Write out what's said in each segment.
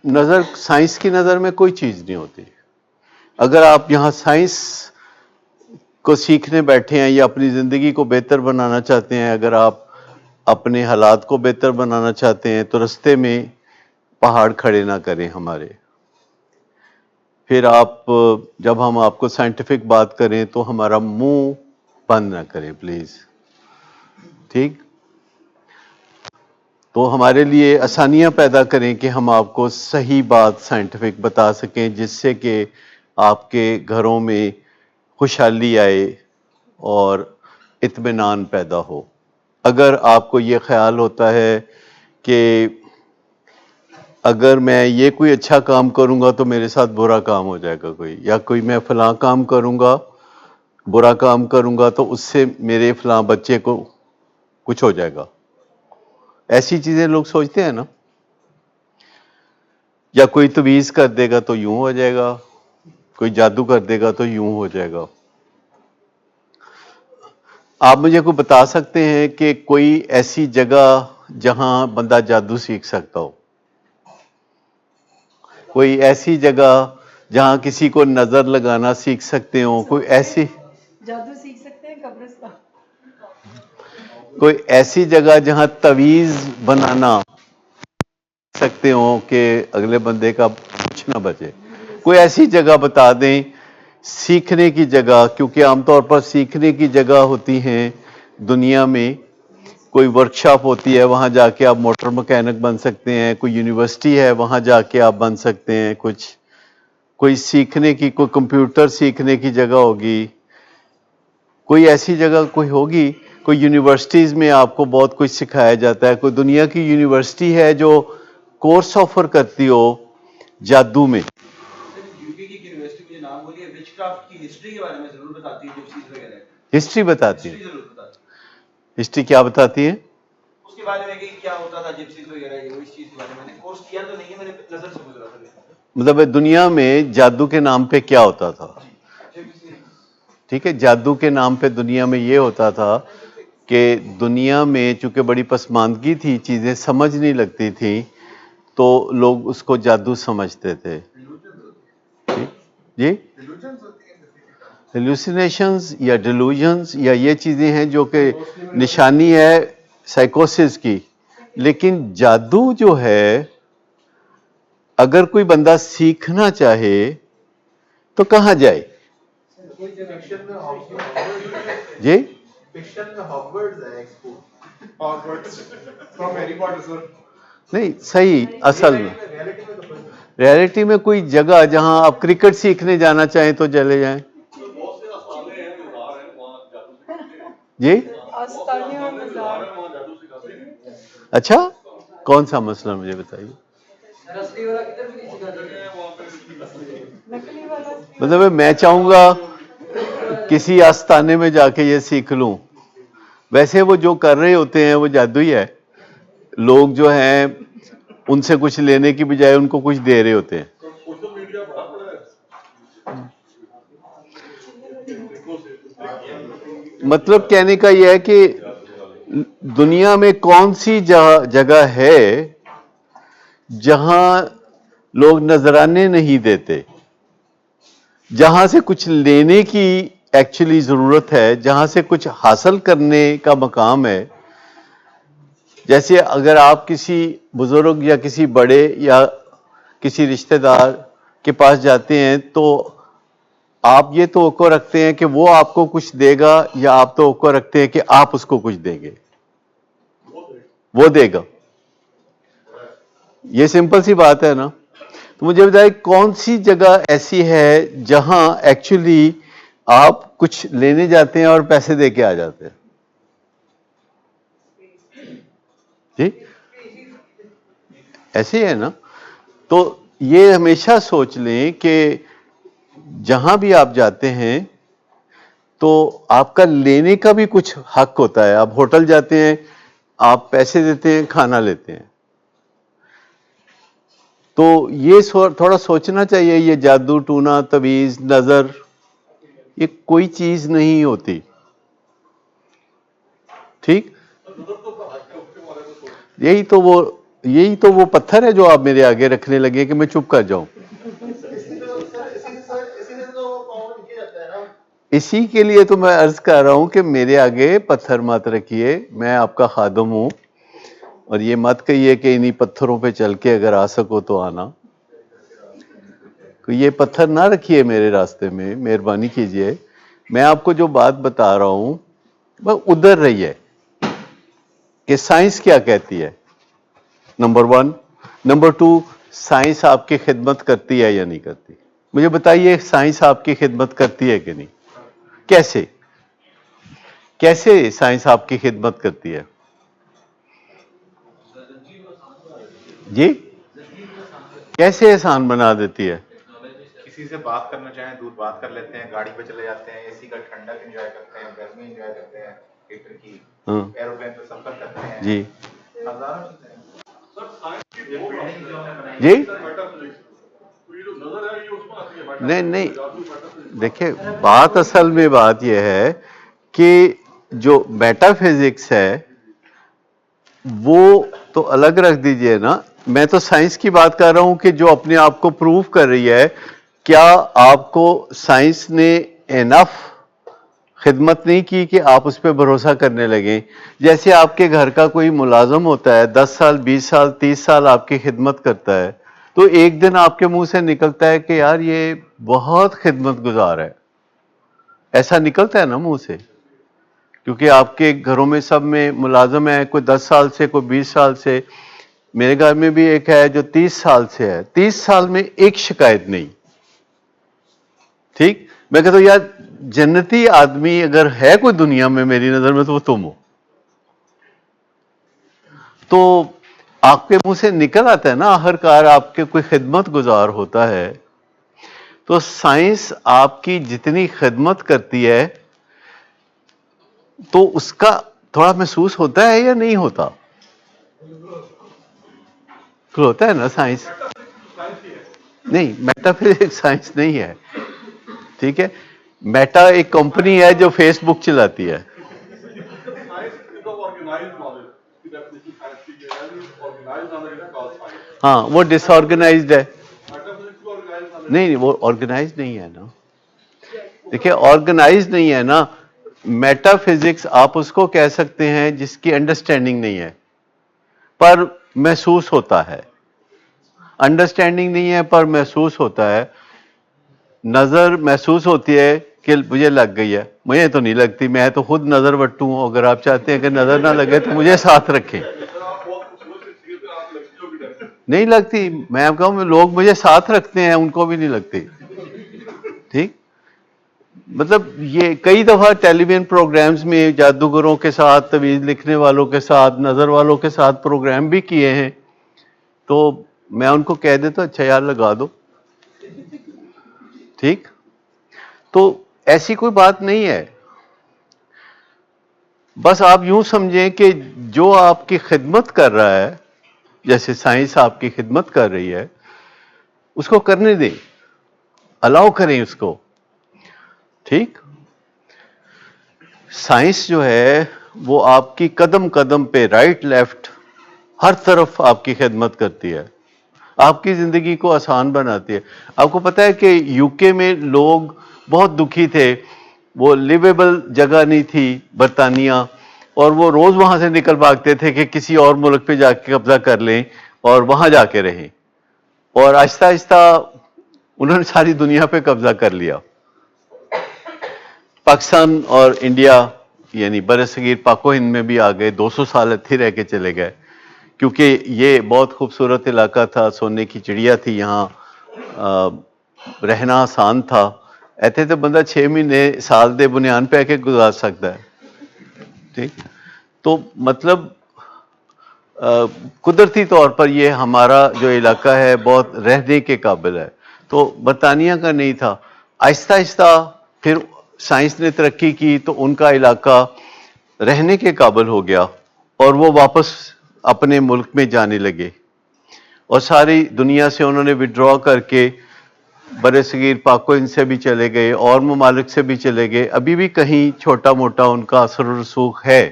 نظر سائنس کی نظر میں کوئی چیز نہیں ہوتی. اگر آپ یہاں سائنس کو سیکھنے بیٹھے ہیں یا اپنی زندگی کو بہتر بنانا چاہتے ہیں، اگر آپ اپنے حالات کو بہتر بنانا چاہتے ہیں تو رستے میں پہاڑ کھڑے نہ کریں ہمارے. پھر آپ جب ہم آپ کو سائنٹیفک بات کریں تو ہمارا منہ بند نہ کریں پلیز. ٹھیک؟ تو ہمارے لیے آسانیاں پیدا کریں کہ ہم آپ کو صحیح بات سائنٹیفک بتا سکیں، جس سے کہ آپ کے گھروں میں خوشحالی آئے اور اطمینان پیدا ہو. اگر آپ کو یہ خیال ہوتا ہے کہ اگر میں یہ کوئی اچھا کام کروں گا تو میرے ساتھ برا کام ہو جائے گا کوئی، یا کوئی میں فلاں کام کروں گا، برا کام کروں گا تو اس سے میرے فلاں بچے کو کچھ ہو جائے گا، ایسی چیزیں لوگ سوچتے ہیں نا. یا کوئی تویز کر دے گا تو یوں ہو جائے گا، کوئی جادو کر دے گا تو یوں ہو جائے گا. آپ مجھے کوئی بتا سکتے ہیں کہ کوئی ایسی جگہ جہاں بندہ جادو سیکھ سکتا ہو؟ کوئی ایسی جگہ جہاں کسی کو نظر لگانا سیکھ سکتے ہوں؟ کوئی ایسی جادو سیکھ سکتے ہیں قبرستان. کوئی ایسی جگہ جہاں تویز بنانا سکتے ہوں کہ اگلے بندے کا کچھ نہ بچے؟ کوئی ایسی جگہ بتا دیں سیکھنے کی جگہ، کیونکہ عام طور پر سیکھنے کی جگہ ہوتی ہیں دنیا میں. کوئی ورکشاپ ہوتی ہے، وہاں جا کے آپ موٹر مکینک بن سکتے ہیں. کوئی یونیورسٹی ہے، وہاں جا کے آپ بن سکتے ہیں کچھ. کوئی سیکھنے کی، کوئی کمپیوٹر سیکھنے کی جگہ ہوگی. کوئی ایسی جگہ کوئی ہوگی. کوئی یونیورسٹیز میں آپ کو بہت کچھ سکھایا جاتا ہے. کوئی دنیا کی یونیورسٹی ہے جو کورس آفر کرتی ہو جادو میں. یوپی کی یونیورسٹی مجھے نام بولی ہے، وچ کرافٹ کی ہسٹری کے بارے میں ضرور بتاتی ہے، جپسیز وغیرہ. ہسٹری بتاتی ہے؟ ہسٹری ضرور بتاتی ہے. ہسٹری کیا بتاتی ہے؟ اس کے بارے میں کہ کیا ہوتا تھا جپسیز وغیرہ، یہ اس چیز کے بارے میں. میں نے کورس کیا تو نہیں ہے، میں نے نظر سے گزرا تھا. مطلب دنیا میں جادو کے نام پہ کیا ہوتا تھا؟ ٹھیک ہے، جادو کے نام پہ دنیا میں یہ ہوتا تھا کہ دنیا میں چونکہ بڑی پسماندگی تھی، چیزیں سمجھ نہیں لگتی تھیں، تو لوگ اس کو جادو سمجھتے تھے. جی، ہیلوسینیشنز یا ڈیلوژنز یا یہ چیزیں ہیں جو کہ نشانی ہے سائیکوسس کی. لیکن جادو جو ہے، اگر کوئی بندہ سیکھنا چاہے تو کہاں جائے؟ جی، نہیں صحیح. اصل میں ریالٹی میں کوئی جگہ جہاں آپ کرکٹ سیکھنے جانا چاہیں تو چلے جائیں. جی، اچھا، کون سا مسئلہ مجھے بتائیے. مطلب میں چاہوں گا کسی آستانے میں جا کے یہ سیکھ لوں. ویسے وہ جو کر رہے ہوتے ہیں وہ جادو ہی ہے. لوگ جو ہیں ان سے کچھ لینے کی بجائے ان کو کچھ دے رہے ہوتے ہیں. مطلب کہنے کا یہ ہے کہ دنیا میں کون سی جگہ ہے جہاں لوگ نذرانے نہیں دیتے، جہاں سے کچھ لینے کی ایکچولی ضرورت ہے، جہاں سے کچھ حاصل کرنے کا مقام ہے. جیسے اگر آپ کسی بزرگ یا کسی بڑے یا کسی رشتہ دار کے پاس جاتے ہیں تو آپ یہ توقع رکھتے ہیں کہ وہ آپ کو کچھ دے گا، یا آپ توقع رکھتے ہیں کہ آپ اس کو کچھ دیں گے؟ وہ دے گا. یہ سمپل سی بات ہے نا. تو مجھے بتائیے کون سی جگہ ایسی ہے جہاں ایکچولی آپ کچھ لینے جاتے ہیں اور پیسے دے کے آ جاتے ہیں؟ جی، ایسے ہی ہے نا. تو یہ ہمیشہ سوچ لیں کہ جہاں بھی آپ جاتے ہیں تو آپ کا لینے کا بھی کچھ حق ہوتا ہے. آپ ہوٹل جاتے ہیں، آپ پیسے دیتے ہیں، کھانا لیتے ہیں. تو یہ تھوڑا سوچنا چاہیے. یہ جادو ٹونا، تویز، نظر، یہ کوئی چیز نہیں ہوتی. ٹھیک، یہی تو وہ یہی تو وہ پتھر ہے جو آپ میرے آگے رکھنے لگے کہ میں چپ کر جاؤں. اسی کے لیے تو میں عرض کر رہا ہوں کہ میرے آگے پتھر مت رکھیے، میں آپ کا خادم ہوں، اور یہ مت کہیے کہ انہی پتھروں پہ چل کے اگر آ سکو تو آنا. یہ پتھر نہ رکھیے میرے راستے میں، مہربانی کیجئے. میں آپ کو جو بات بتا رہا ہوں وہ ادھر رہی ہے کہ سائنس کیا کہتی ہے، نمبر 1. نمبر 2، سائنس آپ کی خدمت کرتی ہے یا نہیں کرتی؟ مجھے بتائیے سائنس آپ کی خدمت کرتی ہے کہ نہیں؟ کیسے سائنس آپ کی خدمت کرتی ہے؟ جی کیسے آسان بنا دیتی ہے؟ کسی سے بات کرنا چاہیں دور بات کر لیتے ہیں، گاڑی پہ چلے جاتے ہیں، اے سی کا ٹھنڈک انجوائے کرتے ہیں، گرمی انجوائے کرتے ہیں، ہیٹر کی، ایروپلین پہ سفر کرتے ہیں. جی ہزاروں چیزیں. جی نہیں دیکھیں، بات اصل میں بات یہ ہے کہ جو میٹا فزکس ہے وہ تو الگ رکھ دیجئے نا. میں تو سائنس کی بات کر رہا ہوں کہ جو اپنے آپ کو پروف کر رہی ہے. کیا آپ کو سائنس نے انف خدمت نہیں کی کہ آپ اس پہ بھروسہ کرنے لگیں؟ جیسے آپ کے گھر کا کوئی ملازم ہوتا ہے، 10 سال 20 سال 30 سال آپ کی خدمت کرتا ہے، تو ایک دن آپ کے منہ سے نکلتا ہے کہ یار یہ بہت خدمت گزار ہے. ایسا نکلتا ہے نا منہ سے، کیونکہ آپ کے گھروں میں سب میں ملازم ہے، کوئی 10 سال سے، کوئی 20 سال سے. میرے گھر میں بھی ایک ہے جو 30 سال سے ہے، 30 سال میں ایک شکایت نہیں. ٹھیک، میں کہتا ہوں یار جنتی آدمی اگر ہے کوئی دنیا میں میری نظر میں تو وہ تم ہو. تو آپ کے منہ سے نکل آتا ہے نا آخر کار آپ کے کوئی خدمت گزار ہوتا ہے. تو سائنس آپ کی جتنی خدمت کرتی ہے تو اس کا تھوڑا محسوس ہوتا ہے یا نہیں ہوتا؟ ہوتا ہے نا. سائنس نہیں، میٹا فزکس سائنس نہیں ہے. ٹھیک ہے، میٹا ایک کمپنی ہے جو فیس بک چلاتی ہے. ہاں وہ ڈس آرگنائزڈ ہے. نہیں وہ آرگنائز نہیں ہے نا. دیکھیں آرگنائز نہیں ہے نا. میٹا فزکس آپ اس کو کہہ سکتے ہیں جس کی انڈرسٹینڈنگ نہیں ہے پر محسوس ہوتا ہے. انڈرسٹینڈنگ نہیں ہے پر محسوس ہوتا ہے. نظر محسوس ہوتی ہے کہ مجھے لگ گئی ہے، مجھے تو نہیں لگتی، میں تو خود نظر وٹو ہوں. اگر آپ چاہتے ہیں کہ نظر نہ لگے تو مجھے ساتھ رکھیں. نہیں لگتی، میں آپ کہوں لوگ مجھے ساتھ رکھتے ہیں ان کو بھی نہیں لگتی. ٹھیک، مطلب یہ کئی دفعہ ٹیلی ویژن پروگرامز میں جادوگروں کے ساتھ، تویز لکھنے والوں کے ساتھ، نظر والوں کے ساتھ پروگرام بھی کیے ہیں. تو میں ان کو کہہ دیتا اچھا یار لگا دو. ٹھیک، تو ایسی کوئی بات نہیں ہے. بس آپ یوں سمجھیں کہ جو آپ کی خدمت کر رہا ہے، جیسے سائنس آپ کی خدمت کر رہی ہے، اس کو کرنے دیں، الاؤ کریں اس کو. ٹھیک، سائنس جو ہے وہ آپ کی قدم قدم پہ رائٹ لیفٹ ہر طرف آپ کی خدمت کرتی ہے، آپ کی زندگی کو آسان بناتی ہے. آپ کو پتہ ہے کہ یو کے میں لوگ بہت دکھی تھے، وہ لیویبل جگہ نہیں تھی برطانیہ، اور وہ روز وہاں سے نکل بھاگتے تھے کہ کسی اور ملک پہ جا کے قبضہ کر لیں اور وہاں جا کے رہیں. اور آہستہ آہستہ انہوں نے ساری دنیا پہ قبضہ کر لیا. پاکستان اور انڈیا یعنی برصغیر پاک و ہند میں بھی آ گئے، 200 سال اتھی رہ کے چلے گئے، کیونکہ یہ بہت خوبصورت علاقہ تھا، سونے کی چڑیا تھی یہاں، رہنا آسان تھا. ایتھے تو بندہ 6 مہینے سال دے بنیان پہ کے گزار سکتا ہے. ٹھیک، تو مطلب قدرتی طور پر یہ ہمارا جو علاقہ ہے بہت رہنے کے قابل ہے. تو برطانیہ کا نہیں تھا. آہستہ آہستہ پھر سائنس نے ترقی کی تو ان کا علاقہ رہنے کے قابل ہو گیا اور وہ واپس اپنے ملک میں جانے لگے، اور ساری دنیا سے انہوں نے وڈرا کر کے برصغیر پاک و ہند سے بھی چلے گئے اور ممالک سے بھی چلے گئے. ابھی بھی کہیں چھوٹا موٹا ان کا اثر و رسوخ ہے،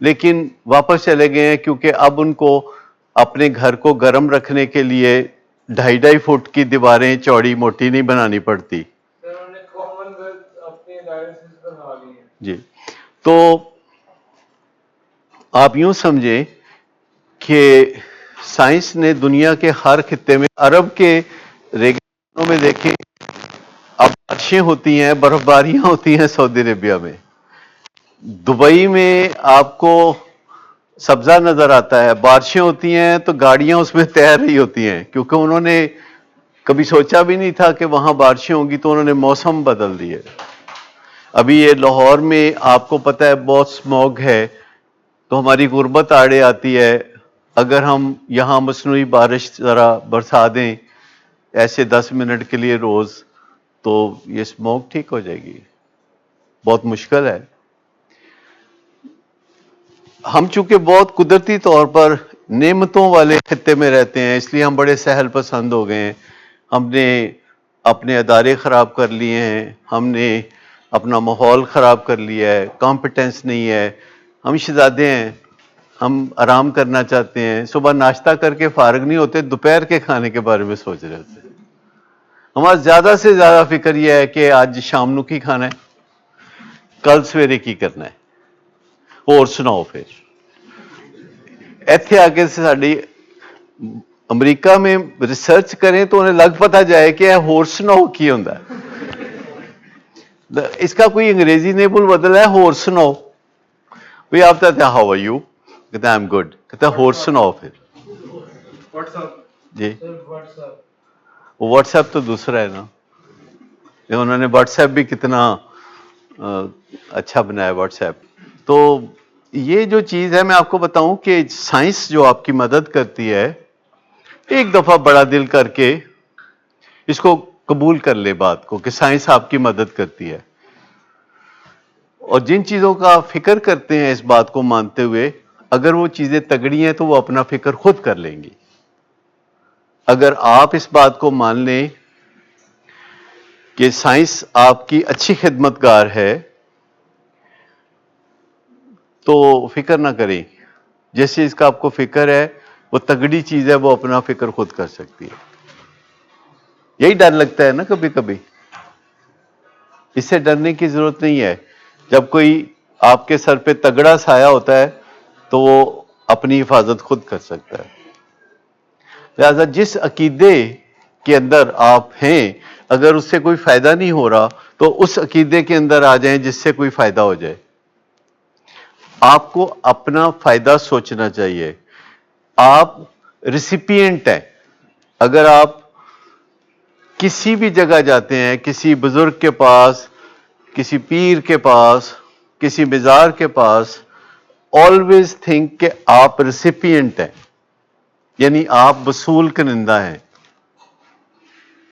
لیکن واپس چلے گئے ہیں کیونکہ اب ان کو اپنے گھر کو گرم رکھنے کے لیے 2.5 فٹ کی دیواریں چوڑی موٹی نہیں بنانی پڑتی. جی تو آپ یوں سمجھیں کہ سائنس نے دنیا کے ہر خطے میں، عرب کے ریگستانوں میں دیکھیں اب بارشیں ہوتی ہیں، برف باریاں ہوتی ہیں سعودی عربیہ میں. دبئی میں آپ کو سبزہ نظر آتا ہے، بارشیں ہوتی ہیں تو گاڑیاں اس میں تیر رہی ہوتی ہیں، کیونکہ انہوں نے کبھی سوچا بھی نہیں تھا کہ وہاں بارشیں ہوں گی، تو انہوں نے موسم بدل دیے. ابھی یہ لاہور میں آپ کو پتہ ہے بہت اسموگ ہے، تو ہماری غربت آڑے آتی ہے. اگر ہم یہاں مصنوعی بارش ذرا برسا دیں ایسے 10 منٹ کے لیے روز، تو یہ اسموگ ٹھیک ہو جائے گی. بہت مشکل ہے. ہم چونکہ بہت قدرتی طور پر نعمتوں والے خطے میں رہتے ہیں، اس لیے ہم بڑے سہل پسند ہو گئے ہیں. ہم نے اپنے ادارے خراب کر لیے ہیں، ہم نے اپنا ماحول خراب کر لیا ہے، کمپٹنس نہیں ہے، ہم شہزادے ہیں، ہم آرام کرنا چاہتے ہیں. صبح ناشتہ کر کے فارغ نہیں ہوتے، دوپہر کے کھانے کے بارے میں سوچ رہے ہوتے ہیں. ہمارا زیادہ سے زیادہ فکر یہ ہے کہ آج شام نو کی کھانا ہے، کل سویرے کی کرنا ہے، اور سناؤ. پھر ایتھے آگے سے ساڈی امریکہ میں ریسرچ کریں تو انہیں لگ پتا جائے کہ ہور سناؤ کی ہوندا ہے. اس کا کوئی انگریزی نیبل بدل ہے ہور سناؤ. بھی آپ کہتے ہیں ہاؤ آر یو، کہتے ہیں آئی ایم گڈ، کہتے ہیں ہور سناؤ. پھر جی واٹس ایپ تو دوسرا ہے نا، انہوں نے واٹس ایپ بھی کتنا اچھا بنایا واٹس ایپ. تو یہ جو چیز ہے میں آپ کو بتاؤں کہ سائنس جو آپ کی مدد کرتی ہے، ایک دفعہ بڑا دل کر کے اس کو قبول کر لے بات کو کہ سائنس آپ کی مدد کرتی ہے. اور جن چیزوں کا آپ فکر کرتے ہیں اس بات کو مانتے ہوئے، اگر وہ چیزیں تگڑی ہیں تو وہ اپنا فکر خود کر لیں گی. اگر آپ اس بات کو مان لیں کہ سائنس آپ کی اچھی خدمت گار ہے تو فکر نہ کریں. جیسے اس کا آپ کو فکر ہے، وہ تگڑی چیز ہے، وہ اپنا فکر خود کر سکتی ہے. یہی ڈر لگتا ہے نا کبھی کبھی، اس سے ڈرنے کی ضرورت نہیں ہے. جب کوئی آپ کے سر پہ تگڑا سایہ ہوتا ہے تو وہ اپنی حفاظت خود کر سکتا ہے. لہذا جس عقیدے کے اندر آپ ہیں، اگر اس سے کوئی فائدہ نہیں ہو رہا تو اس عقیدے کے اندر آ جائیں جس سے کوئی فائدہ ہو جائے. آپ کو اپنا فائدہ سوچنا چاہیے. آپ ریسیپینٹ ہیں. اگر آپ کسی بھی جگہ جاتے ہیں، کسی بزرگ کے پاس، کسی پیر کے پاس، کسی مزار کے پاس، آلویز تھنک کہ آپ ریسیپینٹ ہیں، یعنی آپ وصول کنندہ ہیں.